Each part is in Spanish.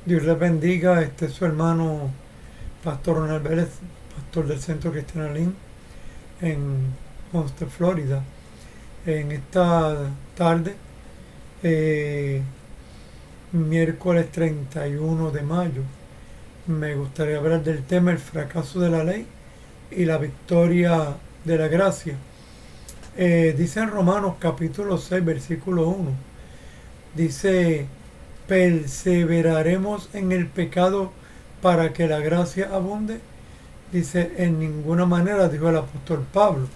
Dios les bendiga, este es su hermano Pastor Ronald Vélez, pastor del Centro Cristiano Lin en Homestead, Florida. En esta tarde, eh, miércoles 31 de mayo, me gustaría hablar del tema el fracaso de la ley y la victoria de la gracia. Dice en Romanos capítulo 6, versículo 1, dice: ¿perseveraremos en el pecado para que la gracia abunde? Dice: en ninguna manera, dijo el apóstol Pablo.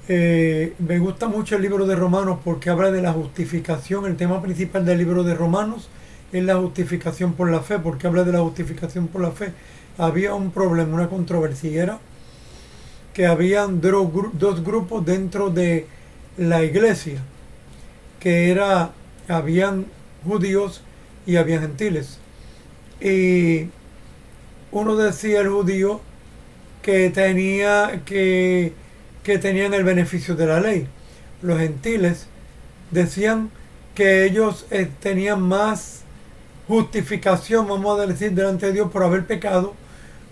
Me gusta mucho el libro de Romanos porque habla de la justificación. El tema principal del libro de Romanos es la justificación por la fe. Porque habla de la justificación por la fe. Había un problema, una controversia, y era que habían dos grupos dentro de la iglesia, que habían judíos y habían gentiles. Y uno decía, el judío, que tenían el beneficio de la ley. Los gentiles decían que ellos tenían más justificación, vamos a decir, delante de Dios por haber pecado,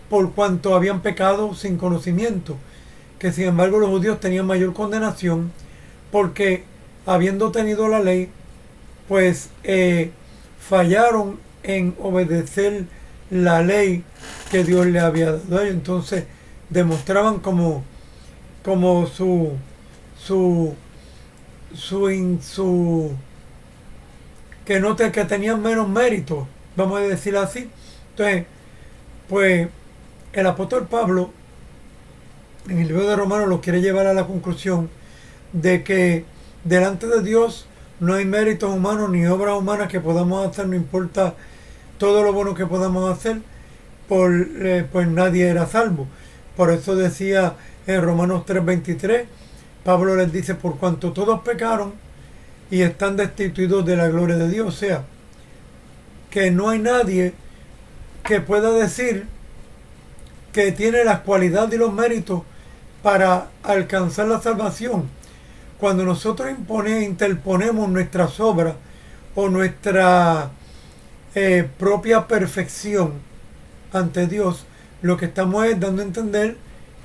por cuanto habían pecado sin conocimiento. Que sin embargo los judíos tenían mayor condenación porque, habiendo tenido la ley, pues fallaron en obedecer la ley que Dios le había dado a ellos. Entonces demostraban como que tenían menos mérito, vamos a decir así. Entonces, pues el apóstol Pablo en el libro de Romanos lo quiere llevar a la conclusión de que delante de Dios no hay méritos humanos ni obras humanas que podamos hacer, no importa todo lo bueno que podamos hacer, pues nadie era salvo. Por eso decía en Romanos 3:23, Pablo les dice: por cuanto todos pecaron y están destituidos de la gloria de Dios. O sea, que no hay nadie que pueda decir que tiene las cualidades y los méritos para alcanzar la salvación. Cuando nosotros interponemos nuestras obras o nuestra propia perfección ante Dios, lo que estamos es dando a entender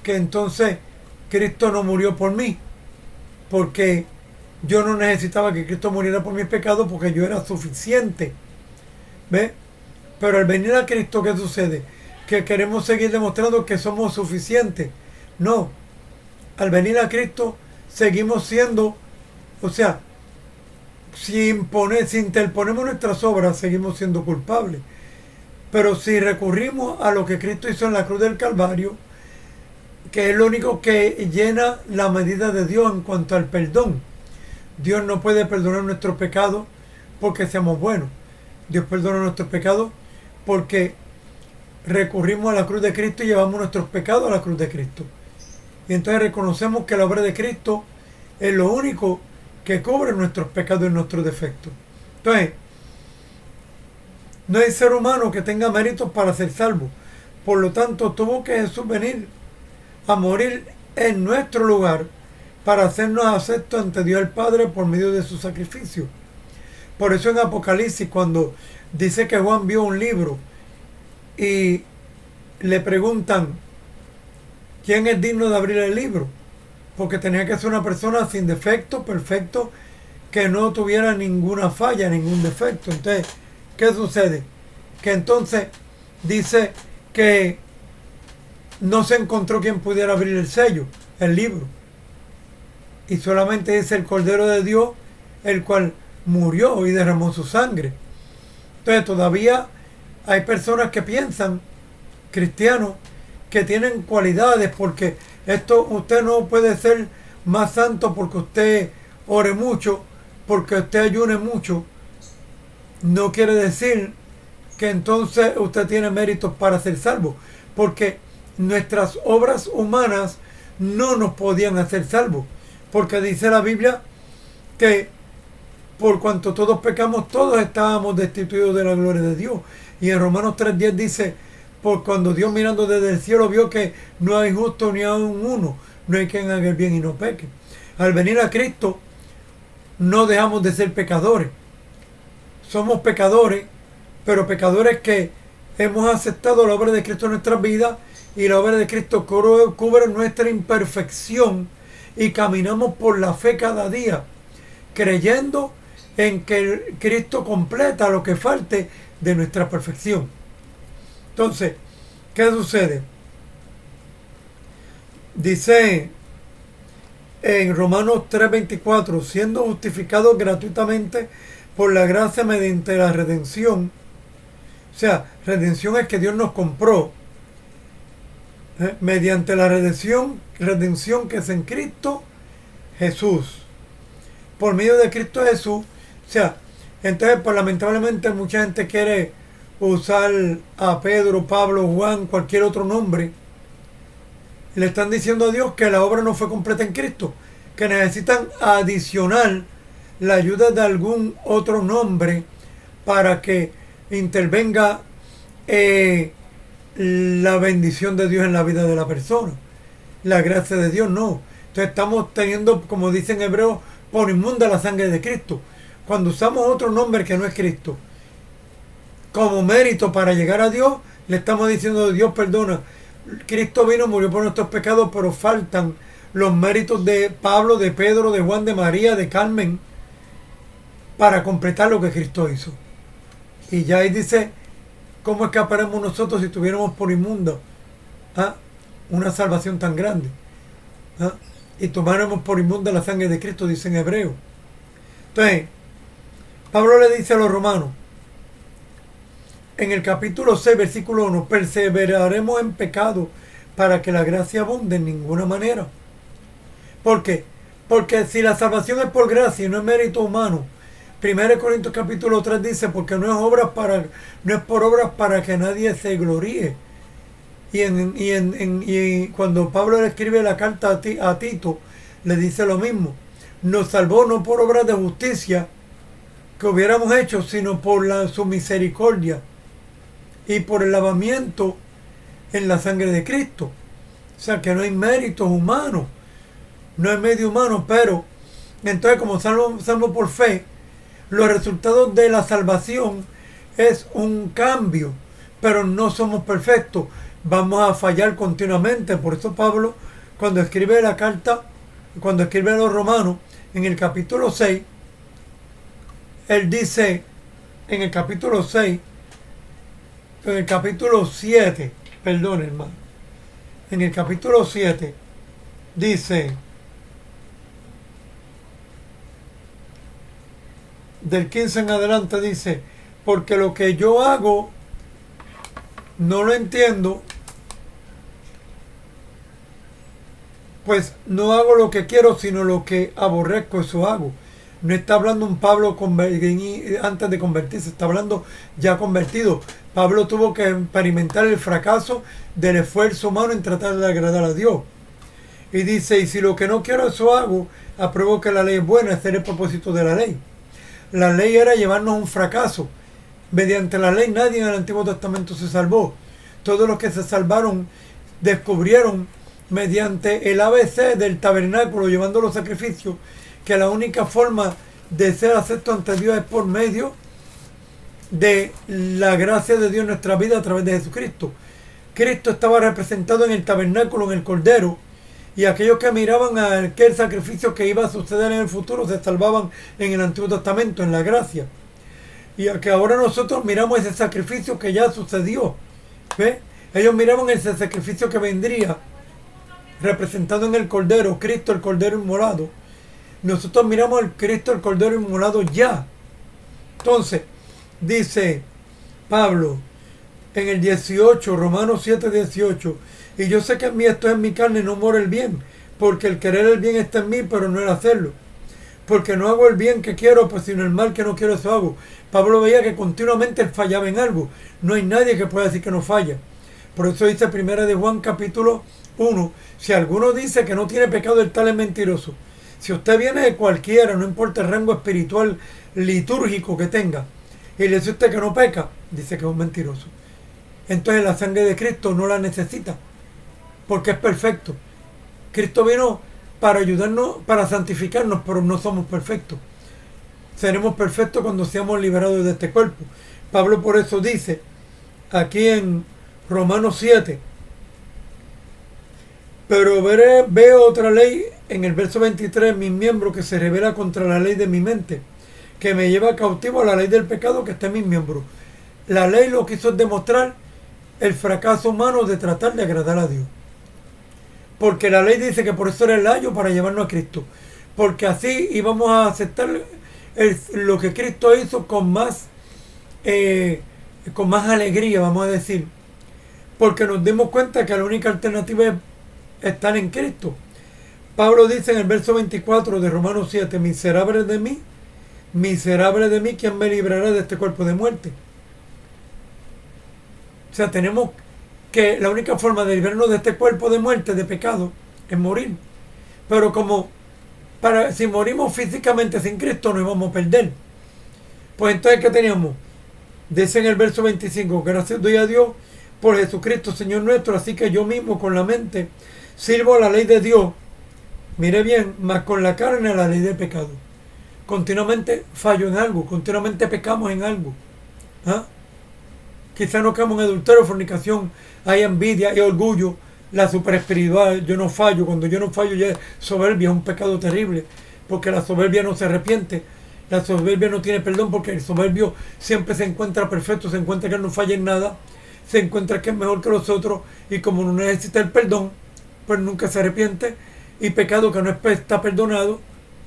que entonces Cristo no murió por mí, porque yo no necesitaba que Cristo muriera por mis pecados, porque yo era suficiente. ¿Ves? Pero al venir a Cristo, ¿qué sucede? Que queremos seguir demostrando que somos suficientes. No. Al venir a Cristo seguimos siendo, o sea, si interponemos nuestras obras, seguimos siendo culpables. Pero si recurrimos a lo que Cristo hizo en la cruz del Calvario, que es lo único que llena la medida de Dios en cuanto al perdón. Dios no puede perdonar nuestros pecados porque seamos buenos. Dios perdona nuestros pecados porque recurrimos a la cruz de Cristo y llevamos nuestros pecados a la cruz de Cristo. Y entonces reconocemos que la obra de Cristo es lo único que cubre nuestros pecados y nuestros defectos. Entonces, no hay ser humano que tenga méritos para ser salvo. Por lo tanto, tuvo que Jesús venir a morir en nuestro lugar para hacernos aceptos ante Dios el Padre por medio de su sacrificio. Por eso en Apocalipsis, cuando dice que Juan vio un libro y le preguntan quién es digno de abrir el libro, porque tenía que ser una persona sin defecto, perfecto, que no tuviera ninguna falla, ningún defecto. Entonces, ¿qué sucede? Que entonces dice que no se encontró quien pudiera abrir el sello, el libro. Y solamente dice el Cordero de Dios, el cual murió y derramó su sangre. Entonces todavía hay personas que piensan, cristianos, que tienen cualidades, porque usted no puede ser más santo porque usted ore mucho, porque usted ayune mucho. No quiere decir que entonces usted tiene méritos para ser salvo, porque nuestras obras humanas no nos podían hacer salvos, porque dice la Biblia que por cuanto todos pecamos, todos estábamos destituidos de la gloria de Dios. Y en Romanos 3:10 dice: por cuando Dios mirando desde el cielo vio que no hay justo ni aun uno, no hay quien haga el bien y no peque. Al venir a Cristo no dejamos de ser pecadores, somos pecadores, pero pecadores que hemos aceptado la obra de Cristo en nuestras vidas, y la obra de Cristo cubre nuestra imperfección, y caminamos por la fe cada día, creyendo en que Cristo completa lo que falte de nuestra perfección. Entonces, ¿qué sucede? Dice en Romanos 3:24, siendo justificados gratuitamente por la gracia mediante la redención. O sea, redención es que Dios nos compró, mediante la redención que es en Cristo Jesús. Por medio de Cristo Jesús. O sea, entonces pues lamentablemente mucha gente quiere usar a Pedro, Pablo, Juan, cualquier otro nombre. Le están diciendo a Dios que la obra no fue completa en Cristo, que necesitan adicional la ayuda de algún otro nombre para que intervenga la bendición de Dios en la vida de la persona. La gracia de Dios no. Entonces estamos teniendo, como dicen hebreos, por inmunda la sangre de Cristo. Cuando usamos otro nombre que no es Cristo como mérito para llegar a Dios, le estamos diciendo: Dios perdona, Cristo vino, murió por nuestros pecados, pero faltan los méritos de Pablo, de Pedro, de Juan, de María, de Carmen, para completar lo que Cristo hizo. Y ya ahí dice: ¿cómo escaparemos nosotros si tuviéramos por inmunda una salvación tan grande? Y tomáramos por inmunda la sangre de Cristo, dice en Hebreo. Entonces, Pablo le dice a los romanos, en el capítulo 6, versículo 1, perseveraremos en pecado para que la gracia abunde. En ninguna manera. ¿Por qué? Porque si la salvación es por gracia y no es mérito humano, 1 Corintios capítulo 3 dice: porque no es por obras para que nadie se gloríe. Y cuando Pablo le escribe la carta a Tito, le dice lo mismo: nos salvó no por obras de justicia que hubiéramos hecho, sino por su misericordia y por el lavamiento en la sangre de Cristo. O sea que no hay méritos humanos, no hay medio humano, pero entonces, como salvo por fe, los resultados de la salvación es un cambio, pero no somos perfectos, vamos a fallar continuamente. Por eso Pablo, cuando escribe la carta, cuando escribe a los romanos, en el capítulo 6, él dice, en el capítulo 6, en el capítulo 7, perdón hermano, en el capítulo 7, dice, del 15 en adelante, dice: porque lo que yo hago no lo entiendo, pues no hago lo que quiero, sino lo que aborrezco, eso hago. No está hablando un Pablo antes de convertirse, está hablando ya convertido. Pablo tuvo que experimentar el fracaso del esfuerzo humano en tratar de agradar a Dios. Y dice: y si lo que no quiero, eso hago, apruebo que la ley es buena. Ese era el propósito de la ley. La ley era llevarnos a un fracaso. Mediante la ley nadie en el Antiguo Testamento se salvó. Todos los que se salvaron descubrieron mediante el ABC del tabernáculo, llevando los sacrificios, que la única forma de ser acepto ante Dios es por medio de la gracia de Dios en nuestra vida a través de Jesucristo. Cristo estaba representado en el tabernáculo, en el Cordero, y aquellos que miraban a aquel sacrificio que iba a suceder en el futuro se salvaban en el Antiguo Testamento, en la gracia. Y a que ahora nosotros miramos ese sacrificio que ya sucedió. ¿Ve? Ellos miraban ese sacrificio que vendría representado en el Cordero, Cristo el Cordero inmolado. Nosotros miramos al Cristo el Cordero inmolado ya. Entonces, dice Pablo en el 18, Romanos 7, 18: y yo sé que en mí, esto es en mi carne, no mora el bien, porque el querer el bien está en mí, pero no el hacerlo. Porque no hago el bien que quiero, pues sino el mal que no quiero, eso hago. Pablo veía que continuamente él fallaba en algo. No hay nadie que pueda decir que no falla. Por eso dice 1 de Juan capítulo 1: si alguno dice que no tiene pecado, el tal es mentiroso. Si usted viene de cualquiera, no importa el rango espiritual litúrgico que tenga, y le dice usted que no peca, dice que es un mentiroso. Entonces la sangre de Cristo no la necesita, porque es perfecto. Cristo vino para ayudarnos, para santificarnos, pero no somos perfectos. seremos perfectos cuando seamos liberados de este cuerpo. Pablo por eso dice, aquí en Romanos 7, pero veo otra ley en el verso 23, mis miembros, que se revela contra la ley de mi mente, que me lleva cautivo a la ley del pecado que está en mis miembros. La ley lo que hizo es demostrar el fracaso humano de tratar de agradar a Dios. Porque la ley dice que por eso era el ayo para llevarnos a Cristo. Porque así íbamos a aceptar lo que Cristo hizo con más alegría, vamos a decir. Porque nos dimos cuenta que la única alternativa es estar en Cristo. Pablo dice en el verso 24 de Romanos 7, miserable de mí, ¿quién me librará de este cuerpo de muerte? O sea, tenemos que la única forma de librarnos de este cuerpo de muerte, de pecado, es morir. Pero si morimos físicamente sin Cristo, nos vamos a perder. Pues entonces, ¿qué teníamos? Dice en el verso 25, gracias doy a Dios por Jesucristo, Señor nuestro, así que yo mismo con la mente sirvo a la ley de Dios, mire bien, más con la carne a la ley del pecado. Continuamente fallo en algo, continuamente pecamos en algo. ¿Ah? Quizás no caemos en adulterio, fornicación, hay envidia, hay orgullo, la super espiritual, yo no fallo. Cuando yo no fallo ya es soberbia, es un pecado terrible, porque la soberbia no se arrepiente, la soberbia no tiene perdón, porque el soberbio siempre se encuentra perfecto, se encuentra que no falla en nada, se encuentra que es mejor que los otros, y como no necesita el perdón, pues nunca se arrepiente, y pecado que no está perdonado,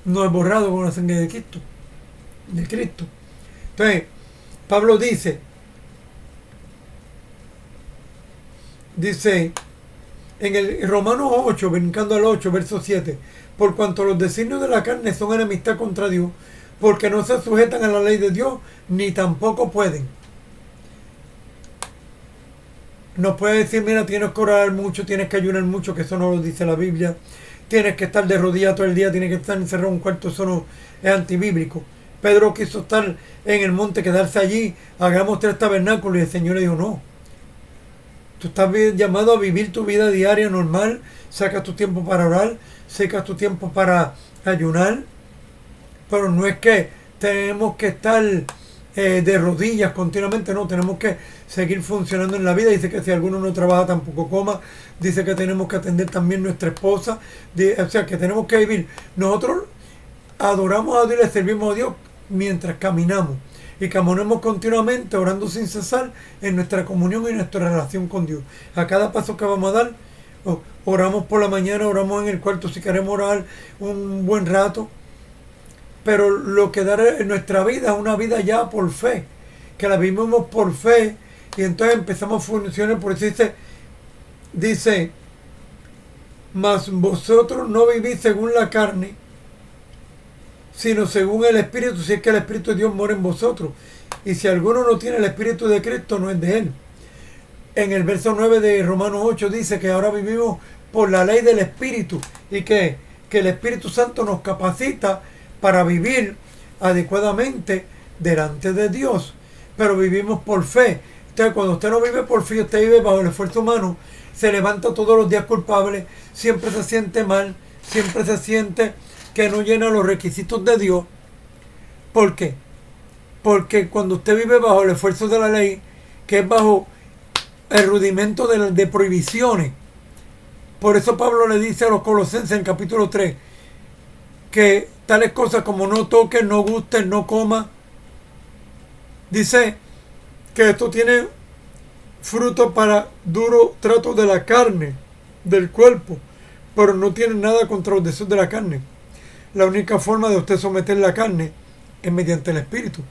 no es borrado con la sangre de Cristo. Entonces, Pablo dice en el Romanos 8, brincando al 8, verso 7, por cuanto los designios de la carne son enemistad contra Dios, porque no se sujetan a la ley de Dios, ni tampoco pueden. Nos puede decir, mira, tienes que orar mucho, tienes que ayunar mucho, que eso no lo dice la Biblia, tienes que estar de rodillas todo el día, tienes que estar encerrado en un cuarto, eso no es antibíblico. Pedro quiso estar en el monte, quedarse allí, hagamos 3 tabernáculos, y el Señor le dijo, no. Tú estás llamado a vivir tu vida diaria normal, sacas tu tiempo para orar, sacas tu tiempo para ayunar, pero no es que tenemos que estar de rodillas continuamente, no, tenemos que seguir funcionando en la vida. Dice que si alguno no trabaja tampoco coma, dice que tenemos que atender también nuestra esposa, o sea que tenemos que vivir. Nosotros adoramos a Dios y le servimos a Dios mientras caminamos. Y caminamos continuamente orando sin cesar en nuestra comunión y nuestra relación con Dios. A cada paso que vamos a dar, oramos por la mañana, oramos en el cuarto si queremos orar un buen rato. Pero lo que da en nuestra vida es una vida ya por fe, que la vivimos por fe, y entonces empezamos a funcionar. Por eso dice, mas vosotros no vivís según la carne, sino según el Espíritu, si es que el Espíritu de Dios mora en vosotros. Y si alguno no tiene el Espíritu de Cristo, no es de él. En el verso 9 de Romanos 8 dice que ahora vivimos por la ley del Espíritu, y que el Espíritu Santo nos capacita para vivir adecuadamente delante de Dios. Pero vivimos por fe. Entonces, cuando usted no vive por fe, usted vive bajo el esfuerzo humano, se levanta todos los días culpable, siempre se siente mal, siempre se siente que no llena los requisitos de Dios. ¿Por qué? Porque cuando usted vive bajo el esfuerzo de la ley, que es bajo el rudimento de prohibiciones, por eso Pablo le dice a los Colosenses en capítulo 3 que tales cosas como no toques, no gustes, no comas, dice que esto tiene fruto para duro trato de la carne, del cuerpo, pero no tiene nada contra los deseos de la carne. La única forma de usted someter la carne es mediante el Espíritu.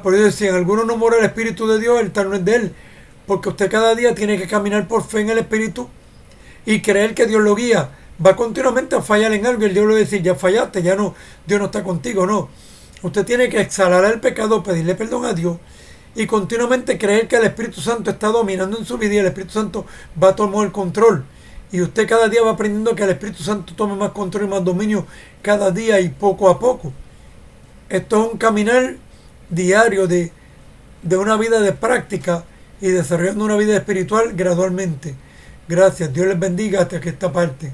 Por eso, si en alguno no mora el Espíritu de Dios, el tal no es de él. Porque usted cada día tiene que caminar por fe en el Espíritu y creer que Dios lo guía. Va continuamente a fallar en algo y el Dios le va a decir, ya fallaste, ya no, Dios no está contigo. No. Usted tiene que exhalar el pecado, pedirle perdón a Dios y continuamente creer que el Espíritu Santo está dominando en su vida y el Espíritu Santo va a tomar el control. Y usted cada día va aprendiendo que el Espíritu Santo tome más control y más dominio cada día y poco a poco. Esto es un caminar diario de una vida de práctica y desarrollando una vida espiritual gradualmente. Gracias. Dios les bendiga hasta que esta parte.